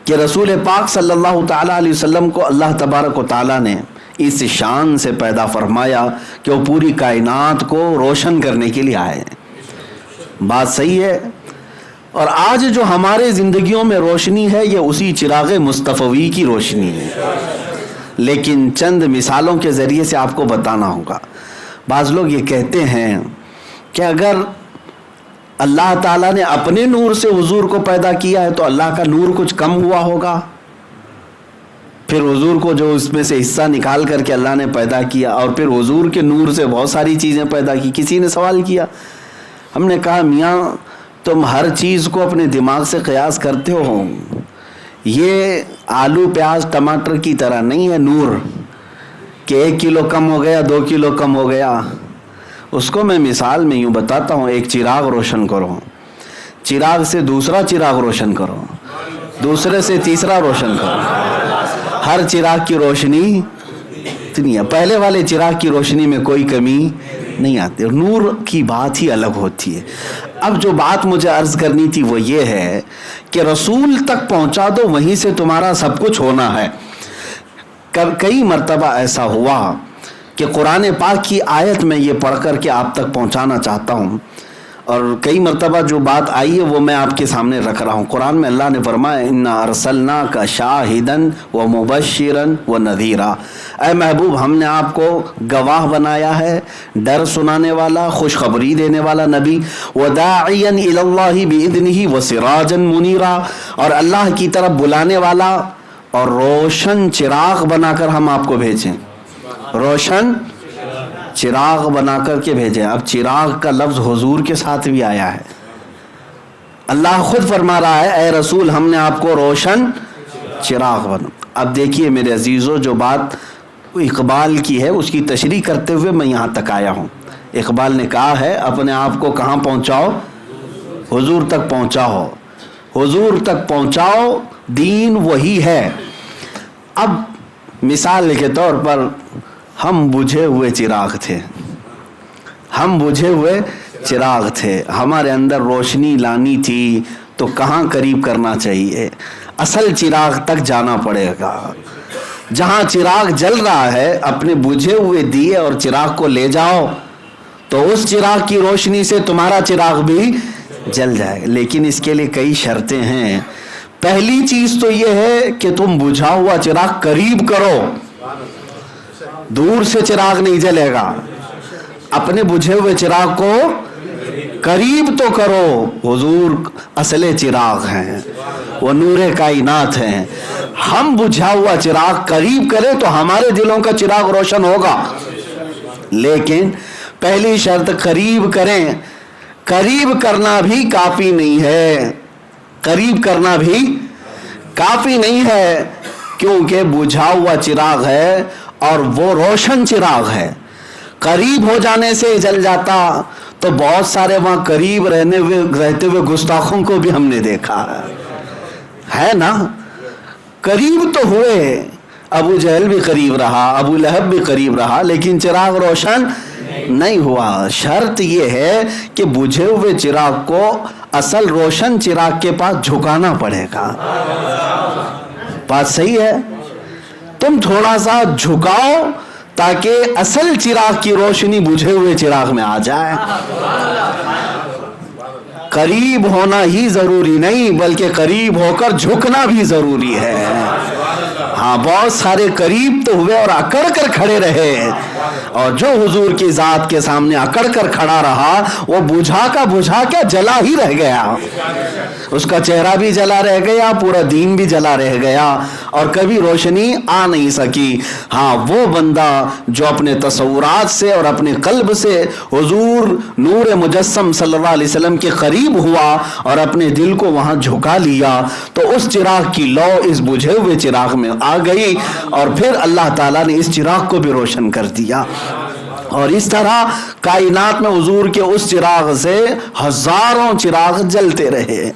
کہ رسول پاک صلی اللہ تعالیٰ علیہ وسلم کو اللہ تبارک و تعالیٰ نے اس شان سے پیدا فرمایا کہ وہ پوری کائنات کو روشن کرنے کے لیے آئے. بات صحیح ہے. اور آج جو ہمارے زندگیوں میں روشنی ہے یہ اسی چراغ مصطفی کی روشنی ہے. لیکن چند مثالوں کے ذریعے سے آپ کو بتانا ہوگا. بعض لوگ یہ کہتے ہیں کہ اگر اللہ تعالیٰ نے اپنے نور سے حضور کو پیدا کیا ہے تو اللہ کا نور کچھ کم ہوا ہوگا. پھر حضور کو جو اس میں سے حصہ نکال کر کے اللہ نے پیدا کیا اور پھر حضور کے نور سے بہت ساری چیزیں پیدا کی. کسی نے سوال کیا. ہم نے کہا میاں تم ہر چیز کو اپنے دماغ سے قیاس کرتے ہو. یہ آلو پیاز ٹماٹر کی طرح نہیں ہے نور کہ 1 کلو کم ہو گیا 2 کلو کم ہو گیا. اس کو میں مثال میں یوں بتاتا ہوں. ایک چراغ روشن کرو, چراغ سے دوسرا چراغ روشن کرو, دوسرے سے تیسرا روشن کرو. ہر چراغ کی روشنی اتنی ہے. پہلے والے چراغ کی روشنی میں کوئی کمی نہیں آتی. نور کی بات ہی الگ ہوتی ہے. اب جو بات مجھے عرض کرنی تھی وہ یہ ہے کہ رسول تک پہنچا دو, وہیں سے تمہارا سب کچھ ہونا ہے. کئی مرتبہ ایسا ہوا کہ قرآن پاک کی آیت میں یہ پڑھ کر کے آپ تک پہنچانا چاہتا ہوں, اور کئی مرتبہ جو بات آئی ہے وہ میں آپ کے سامنے رکھ رہا ہوں. قرآن میں اللہ نے فرمایا انا ارسلناک شاہدا ومبشرا ونذیرا. اے محبوب ہم نے آپ کو گواہ بنایا ہے, ڈر سنانے والا, خوشخبری دینے والا نبی, وداعیا الی اللہ باذنہ وسراجا منیرا, اور اللہ کی طرف بلانے والا اور روشن چراغ بنا کر ہم آپ کو بھیجیں. روشن چراغ بنا کر کے بھیجیں. اب چراغ کا لفظ حضور کے ساتھ بھی آیا ہے. اللہ خود فرما رہا ہے اے رسول ہم نے آپ کو روشن چراغ بنا. اب دیکھیے میرے عزیزوں, جو بات اقبال کی ہے اس کی تشریح کرتے ہوئے میں یہاں تک آیا ہوں. اقبال نے کہا ہے اپنے آپ کو کہاں پہنچاؤ, حضور تک پہنچاؤ, حضور تک پہنچاؤ, دین وہی ہے. اب مثال کے طور پر ہم بجھے ہوئے چراغ تھے, ہم بجھے ہوئے چراغ تھے, ہمارے اندر روشنی لانی تھی تو کہاں قریب کرنا چاہیے, اصل چراغ تک جانا پڑے گا. جہاں چراغ جل رہا ہے اپنے بجھے ہوئے دیے اور چراغ کو لے جاؤ تو اس چراغ کی روشنی سے تمہارا چراغ بھی جل جائے گا. لیکن اس کے لیے کئی شرطیں ہیں. پہلی چیز تو یہ ہے کہ تم بجھا ہوا چراغ قریب کرو, دور سے چراغ نہیں جلے گا. اپنے بجھے ہوئے چراغ کو قریب تو کرو. حضور اصل چراغ ہیں, وہ نور کائنات ہیں. ہم بجھا ہوا چراغ قریب کریں تو ہمارے دلوں کا چراغ روشن ہوگا. لیکن پہلی شرط قریب کریں. قریب کرنا بھی کافی نہیں ہے, قریب کرنا بھی کافی نہیں ہے, کیونکہ بجھا ہوا چراغ ہے اور وہ روشن چراغ ہے. قریب ہو جانے سے جل جاتا تو بہت سارے وہاں قریب رہتے ہوئے گستاخوں کو بھی ہم نے دیکھا ہے نا. قریب تو ہوئے, ابو جہل بھی قریب رہا, ابو لہب بھی قریب رہا, لیکن چراغ روشن نہیں ہوا. شرط یہ ہے کہ بجھے ہوئے چراغ کو اصل روشن چراغ کے پاس جھکانا پڑے گا. بات صحیح ہے. تم تھوڑا سا جھکاؤ تاکہ اصل چراغ کی روشنی بجھے ہوئے چراغ میں آ جائے. قریب ہونا ہی ضروری نہیں بلکہ قریب ہو کر جھکنا بھی ضروری ہے. ہاں بہت سارے قریب تو ہوئے اور اکڑ کر کھڑے رہے, اور جو حضور کی ذات کے سامنے اکڑ کر کھڑا رہا وہ بجھا کے جلا ہی رہ گیا. اس کا چہرہ بھی جلا رہ گیا, پورا دین بھی جلا رہ گیا, اور کبھی روشنی آ نہیں سکی. ہاں وہ بندہ جو اپنے تصورات سے اور اپنے قلب سے حضور نور مجسم صلی اللہ علیہ وسلم کے قریب ہوا اور اپنے دل کو وہاں جھکا لیا تو اس چراغ کی لو اس بجھے ہوئے چراغ میں آ گئی, اور پھر اللہ تعالیٰ نے اس چراغ کو بھی روشن کر دیا. اور اس طرح کائنات میں حضور کے اس چراغ سے ہزاروں چراغ جلتے رہے.